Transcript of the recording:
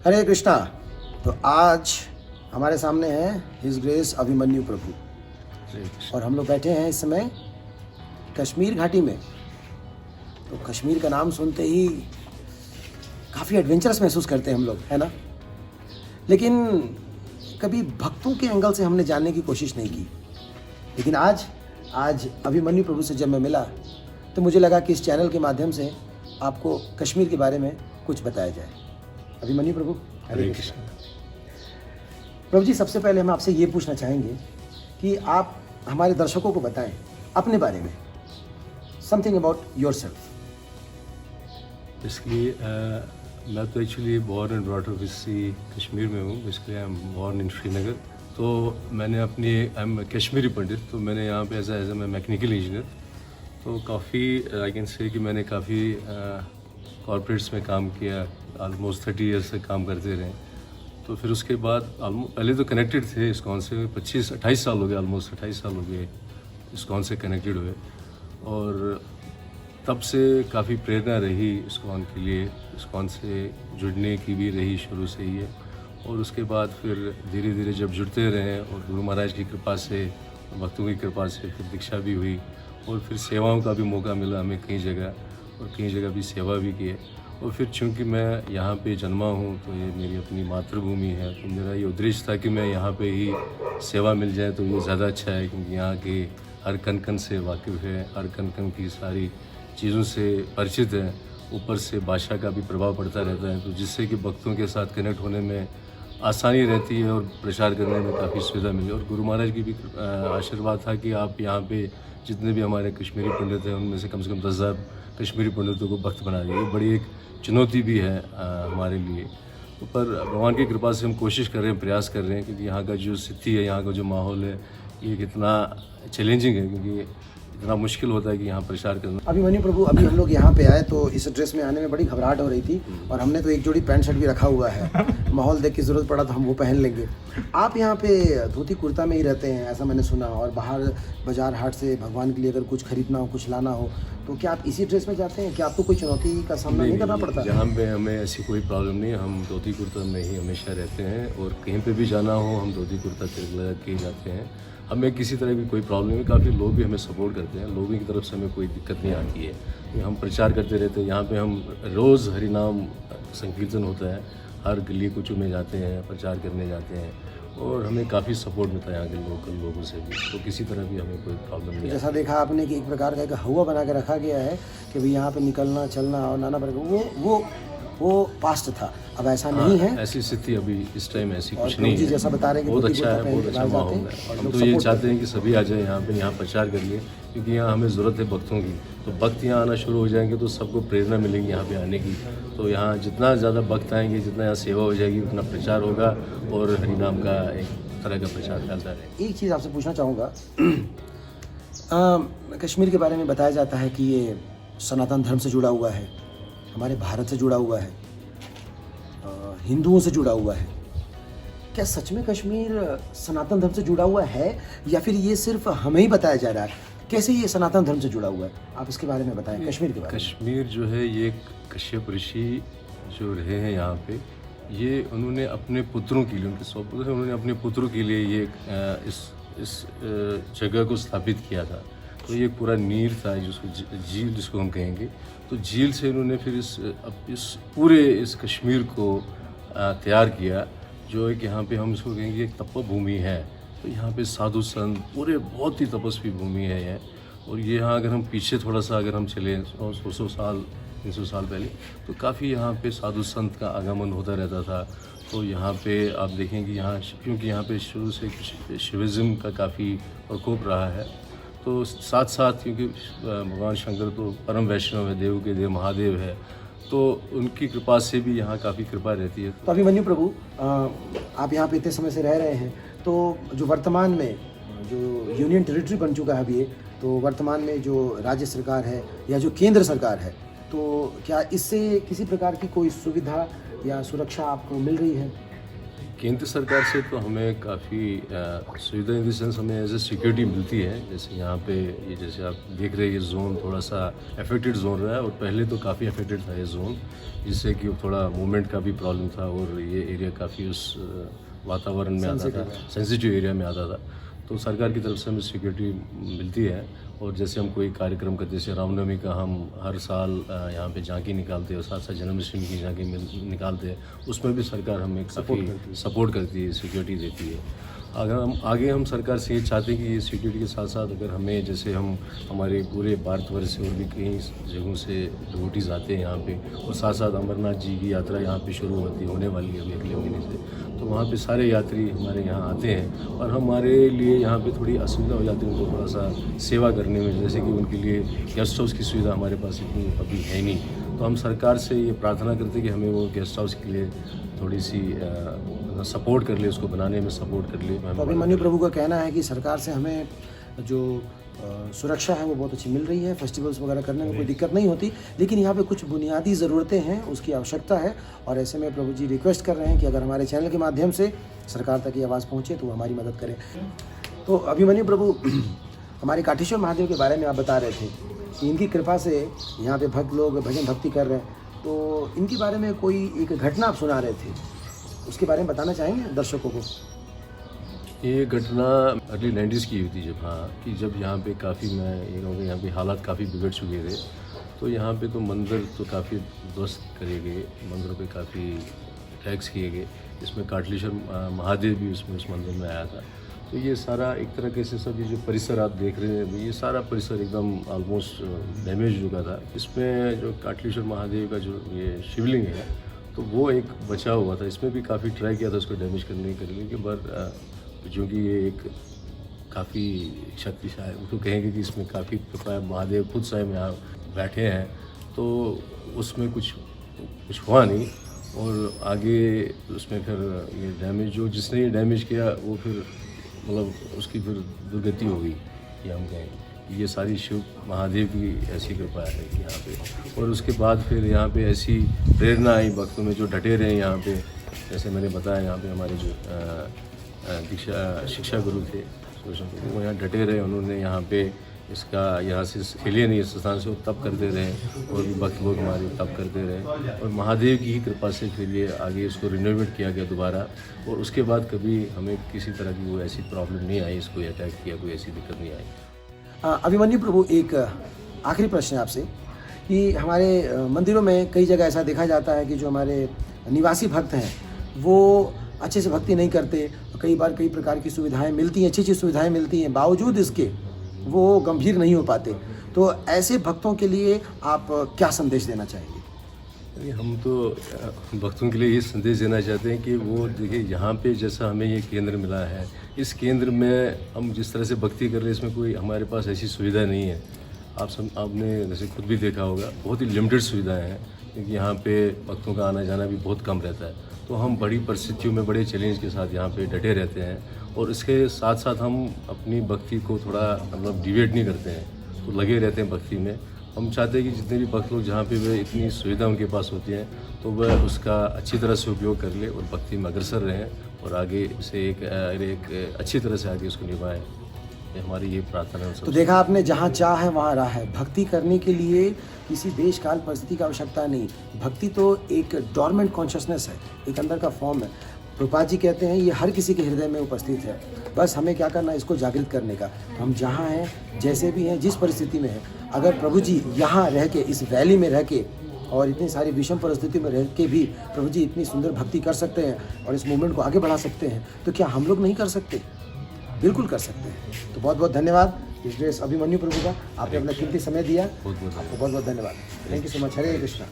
हरे कृष्णा। तो आज हमारे सामने है हिज ग्रेस अभिमन्यु प्रभु और हम लोग बैठे हैं इस समय कश्मीर घाटी में। तो कश्मीर का नाम सुनते ही काफ़ी एडवेंचरस महसूस करते हैं हम लोग, है ना। लेकिन कभी भक्तों के एंगल से हमने जानने की कोशिश नहीं की। लेकिन आज अभिमन्यु प्रभु से जब मैं मिला तो मुझे लगा कि इस चैनल के माध्यम से आपको कश्मीर के बारे में कुछ बताया जाए। अभिमन्यु प्रभु, हरे कृष्ण। प्रभु जी, सबसे पहले हम आपसे ये पूछना चाहेंगे कि आप हमारे दर्शकों को बताएं अपने बारे में, समथिंग अबाउट योरसेल्फ। बेसिकली मैं तो actually born and brought up इसी कश्मीर में हूँ। Basically I am born in Srinagar. तो मैंने अपनी आई एम कश्मीरी पंडित, तो मैंने यहाँ पे एज ए मैं मैकेनिकल इंजीनियर। तो काफ़ी आई कैन से कि मैंने काफ़ी कॉर्पोरेट्स में काम किया, ऑलमोस्ट 30 ईयर्स से काम करते रहे। तो फिर उसके बाद पहले तो कनेक्टेड थे इस्कॉन से, 25-28 साल हो गए, ऑलमोस्ट 28 साल हो गए इस्कॉन से कनेक्टेड हुए। और तब से काफ़ी प्रेरणा रही इस्कॉन के लिए, इस्कॉन से जुड़ने की भी रही शुरू से ही है। और उसके बाद फिर धीरे धीरे जब जुड़ते रहे और गुरु महाराज की कृपा से, भक्तों की कृपा से फिर दीक्षा भी हुई और फिर सेवाओं का भी मौका मिला हमें कई जगह, और कई जगह भी सेवा भी की है। और फिर चूँकि मैं यहाँ पे जन्मा हूँ तो ये मेरी अपनी मातृभूमि है, तो मेरा ये उद्देश्य था कि मैं यहाँ पे ही सेवा मिल जाए तो ये ज़्यादा अच्छा है, क्योंकि यहाँ के हर कण कण से वाकिफ़ है, हर कण कण की सारी चीज़ों से परिचित है। ऊपर से भाषा का भी प्रभाव पड़ता रहता है, तो जिससे कि भक्तों के साथ कनेक्ट होने में आसानी रहती है और प्रचार करने में काफ़ी सुविधा मिली। और गुरु महाराज की भी आशीर्वाद था कि आप यहाँ पे जितने भी हमारे कश्मीरी पंडित हैं उनमें से कम 10,000 कश्मीरी पंडितों को भक्त बना दिए। बड़ी एक चुनौती भी है हमारे लिए, पर भगवान की कृपा से हम कोशिश कर रहे हैं, प्रयास कर रहे हैं, क्योंकि यहाँ का जो स्थिति है, यहाँ का जो माहौल है, ये कितना चैलेंजिंग है, क्योंकि इतना मुश्किल होता है कि यहाँ प्रचार करना। अभिमन्यु प्रभु, अभी हम लोग यहाँ पे आए तो इस ड्रेस में आने में बड़ी घबराहट हो रही थी और हमने तो एक जोड़ी पैंट शर्ट भी रखा हुआ है। माहौल देख के ज़रूरत पड़ा तो हम वो पहन लेंगे। आप यहाँ पे धोती कुर्ता में ही रहते हैं ऐसा मैंने सुना, और बाहर बाजार हाट से भगवान के लिए अगर कुछ खरीदना हो, कुछ लाना हो, तो क्या आप इसी ड्रेस में जाते हैं? क्या आपको कोई चुनौती का सामना नहीं करना पड़ता? यहाँ पे हमें ऐसी कोई प्रॉब्लम नहीं है, हम धोती कुर्ता में ही हमेशा रहते हैं, और कहीं पे भी जाना हो हम धोती कुर्ता तिलक लगा के जाते हैं। हमें किसी तरह की कोई प्रॉब्लम नहीं। काफ़ी लोग भी हमें सपोर्ट करते हैं, लोगों की तरफ से हमें कोई दिक्कत नहीं आती है। हम प्रचार करते रहते हैं। यहाँ पे हम रोज़ हरिनाम संकीर्तन होता है, हर गली कुचों में जाते हैं, प्रचार करने जाते हैं, और हमें काफ़ी सपोर्ट मिलता है यहाँ के लोकल लोगों से भी। तो किसी तरह भी हमें कोई प्रॉब्लम नहीं है। जैसा देखा आपने कि एक प्रकार का एक हवा बना के रखा गया है कि भाई यहाँ पे निकलना चलना और नाना प्रकार वो पास्ट था, अब ऐसा नहीं है। ऐसी स्थिति अभी इस टाइम ऐसी और कुछ नहीं है। जैसा बता रहे हैं बहुत अच्छा है, बहुत अच्छा माहौल है। हम तो ये चाहते हैं कि सभी आ जाए यहाँ पे, यहाँ प्रचार करिए, क्योंकि यहाँ हमें ज़रूरत है भक्तों की। तो भक्त यहाँ आना शुरू हो जाएंगे तो सबको प्रेरणा मिलेगी यहाँ पे आने की। तो यहाँ जितना ज़्यादा भक्त आएंगे, जितना यहाँ सेवा हो जाएगी, उतना प्रचार होगा और हरिनाम का एक तरह का प्रचार चलता है। एक चीज़ आपसे पूछना चाहूँगा, कश्मीर के बारे में बताया जाता है कि ये सनातन धर्म से जुड़ा हुआ है, हमारे भारत से जुड़ा हुआ है, हिंदुओं से जुड़ा हुआ है। क्या सच में कश्मीर सनातन धर्म से जुड़ा हुआ है, या फिर ये सिर्फ हमें ही बताया जा रहा है? कैसे ये सनातन धर्म से जुड़ा हुआ है, आप इसके बारे में बताएं, कश्मीर के बारे में। कश्मीर जो है ये कश्यप ऋषि जो रहे हैं यहाँ पे, ये उन्होंने अपने पुत्रों के लिए, उनके 100 पुत्र हैं, उन्होंने अपने पुत्रों के लिए ये इस जगह को स्थापित किया था। तो ये पूरा नीर था, जिसको झील जिसको हम कहेंगे। तो झील से इन्होंने फिर इस पूरे इस कश्मीर को तैयार किया, जो एक यहाँ पे हम इसको कहेंगे एक तप भूमि है। तो यहाँ पे साधु संत पूरे बहुत ही तपस्वी भूमि है ये। और ये यहाँ अगर हम पीछे थोड़ा सा अगर हम चले 100 साल 300 साल पहले, तो काफ़ी यहाँ पे साधु संत का आगमन होता रहता था। तो यहाँ पे आप देखेंगे यहाँ, क्योंकि यहाँ पे शुरू से शिविज़्म का काफ़ी प्रकोप रहा है, तो साथ साथ क्योंकि भगवान शंकर तो परम वैष्णव है, देव के देव महादेव है, तो उनकी कृपा से भी यहाँ काफ़ी कृपा रहती है। तो अभिमन्यु प्रभु, आप यहाँ पे इतने समय से रह रहे हैं, तो जो वर्तमान में जो यूनियन टेरिटरी बन चुका है अभी, तो वर्तमान में जो राज्य सरकार है या जो केंद्र सरकार है, तो क्या इससे किसी प्रकार की कोई सुविधा या सुरक्षा आपको मिल रही है? केंद्र सरकार से तो हमें काफ़ी सुविधा इन द सेंस हमें एज ए सिक्योरिटी मिलती है। जैसे यहाँ पे ये जैसे आप देख रहे हैं ये जोन थोड़ा सा अफेक्टेड जोन रहा है और पहले तो काफ़ी अफेक्टेड था ये जोन, जिससे कि थोड़ा मूवमेंट का भी प्रॉब्लम था और ये एरिया काफ़ी उस वातावरण में आता था, सेंसिटिव एरिया में आता था। तो सरकार की तरफ से हमें सिक्योरिटी मिलती है। और जैसे हम कोई कार्यक्रम करते जैसे रामनवमी का हम हर साल यहाँ पे झांकी निकालते हैं और साथ साथ जन्माष्टमी की झांकी निकालते हैं, उसमें भी सरकार हमें काफ़ी सपोर्ट करती है, सिक्योरिटी देती है। अगर हम आगे हम सरकार से ये चाहते हैं कि ये सिक्योरिटी के साथ साथ अगर हमें जैसे हम हमारे पूरे भारतवर्ष से और भी कई जगहों से डिवोटीज़ आते हैं यहाँ पे और साथ साथ अमरनाथ जी की यात्रा यहाँ पे शुरू होने वाली है अभी अगले महीने से, तो वहाँ पे सारे यात्री हमारे यहाँ आते हैं और हमारे लिए यहाँ पे थोड़ी असुविधा हो जाती है उनको थोड़ा सा सेवा करने में। जैसे कि उनके लिए गेस्ट हाउस की सुविधा हमारे पास इतनी अभी है नहीं, तो हम सरकार से ये प्रार्थना करते हैं कि हमें वो गेस्ट हाउस के लिए थोड़ी सी सपोर्ट कर ले, उसको बनाने में सपोर्ट कर ले। तो अभिमन्यु प्रभु का कहना है कि सरकार से हमें जो सुरक्षा है वो बहुत अच्छी मिल रही है, फेस्टिवल्स वगैरह करने में कोई दिक्कत नहीं होती, लेकिन यहाँ पे कुछ बुनियादी ज़रूरतें हैं, उसकी आवश्यकता है। और ऐसे में प्रभु जी रिक्वेस्ट कर रहे हैं कि अगर हमारे चैनल के माध्यम से सरकार तक ये आवाज़ पहुँचे तो हमारी मदद करें। तो अभिमन्यु प्रभु, हमारे काठेश्वर महादेव के बारे में आप बता रहे थे कि इनकी कृपा से यहाँ पे भक्त लोग भजन भक्ति कर रहे हैं, तो इनके बारे में कोई एक घटना आप सुना रहे थे, उसके बारे में बताना चाहेंगे दर्शकों को? ये घटना अर्ली 90s की हुई थी जब, हाँ, कि जब यहाँ पे काफ़ी यहाँ पे हालात काफ़ी बिगड़ चुके थे, तो यहाँ पे तो मंदिर तो काफ़ी ध्वस्त करे गए, मंदिरों पे काफ़ी अटैक्स किए गए, इसमें काठलेश्वर महादेव भी उसमें उस मंदिर में आया था। तो ये सारा एक तरह के से सब ये जो परिसर आप देख रहे हैं, ये सारा परिसर एकदम ऑलमोस्ट डैमेज हो चुका था। इसमें जो काठलेश्वर महादेव का जो ये शिवलिंग है तो वो एक बचा हुआ था, इसमें भी काफ़ी ट्राई किया था उसको डैमेज करने के बाद, क्योंकि ये एक काफ़ी शक्तिशाली, उसको कहेंगे कि इसमें काफ़ी कृपा महादेव खुद स्वयं यहाँ बैठे हैं, तो उसमें कुछ हुआ नहीं। और आगे उसमें फिर ये डैमेज जो जिसने ये डैमेज किया वो फिर मतलब उसकी फिर दुर्गति हो गई, कि हम कहें ये सारी शिव महादेव की ऐसी कृपा है यहाँ पे। और उसके बाद फिर यहाँ पे ऐसी प्रेरणा आई भक्तों में जो डटे रहे यहाँ पे। जैसे मैंने बताया यहाँ पे हमारे जो शिक्षा गुरु थे वो यहाँ डटे रहे, उन्होंने यहाँ पे इसका यहाँ से खेलिए नहीं इस स्थान से, वो तप करते रहे और भी भक्त लोग हमारे तप करते रहे और महादेव की ही कृपा से फिर ये आगे इसको रिनोवेट किया गया दोबारा। और उसके बाद कभी हमें किसी तरह की कोई ऐसी प्रॉब्लम नहीं आई, इसको अटैक किया, कोई ऐसी दिक्कत नहीं आई। अभिमन्यु प्रभु, एक आखिरी प्रश्न है आपसे कि हमारे मंदिरों में कई जगह ऐसा देखा जाता है कि जो हमारे निवासी भक्त हैं वो अच्छे से भक्ति नहीं करते, कई बार कई प्रकार की सुविधाएं मिलती हैं, अच्छी सुविधाएं मिलती हैं, बावजूद इसके वो गंभीर नहीं हो पाते। तो ऐसे भक्तों के लिए आप क्या संदेश देना चाहेंगे? हम तो भक्तों के लिए ये संदेश देना चाहते हैं कि वो देखिए यहाँ पे जैसा हमें ये केंद्र मिला है, इस केंद्र में हम जिस तरह से भक्ति कर रहे हैं इसमें कोई हमारे पास ऐसी सुविधा नहीं है। आपने जैसे खुद भी देखा होगा, बहुत ही लिमिटेड सुविधाएं हैं, क्योंकि यहाँ पे भक्तों का आना जाना भी बहुत कम रहता है। तो हम बड़ी परिस्थितियों में बड़े चैलेंज के साथ यहाँ पे डटे रहते हैं और इसके साथ साथ हम अपनी भक्ति को थोड़ा मतलब डिवेट नहीं करते हैं, तो लगे रहते हैं भक्ति में। हम चाहते हैं कि जितने भी भक्त लोग जहाँ पे वे इतनी सुविधा उनके पास होती है तो वह उसका अच्छी तरह से उपयोग कर ले और भक्ति में अग्रसर रहें और आगे से एक अच्छी तरह से आगे उसको निभाएं। ये हमारी ये प्रार्थना है। तो देखा आपने, जहाँ चाह है वहाँ राह है। भक्ति करने के लिए किसी देश काल परिस्थिति की आवश्यकता नहीं, भक्ति तो एक डॉर्मेंट कॉन्शियसनेस है, एक अंदर का फॉर्म है। प्रभुपाद जी कहते हैं ये हर किसी के हृदय में उपस्थित है, बस हमें क्या करना है इसको जागृत करने का। तो हम जहाँ हैं, जैसे भी हैं, जिस परिस्थिति में हैं, अगर प्रभु जी यहाँ रह के, इस वैली में रह के और इतनी सारी विषम परिस्थिति में रह के भी प्रभु जी इतनी सुंदर भक्ति कर सकते हैं और इस मूवमेंट को आगे बढ़ा सकते हैं, तो क्या हम लोग नहीं कर सकते? बिल्कुल कर सकते हैं। तो बहुत बहुत धन्यवाद इस ग्रेस अभिमन्यु प्रभु का, आपने अपना कीमती समय दिया, आपको बहुत बहुत धन्यवाद। Thank you so much. Hare Krishna.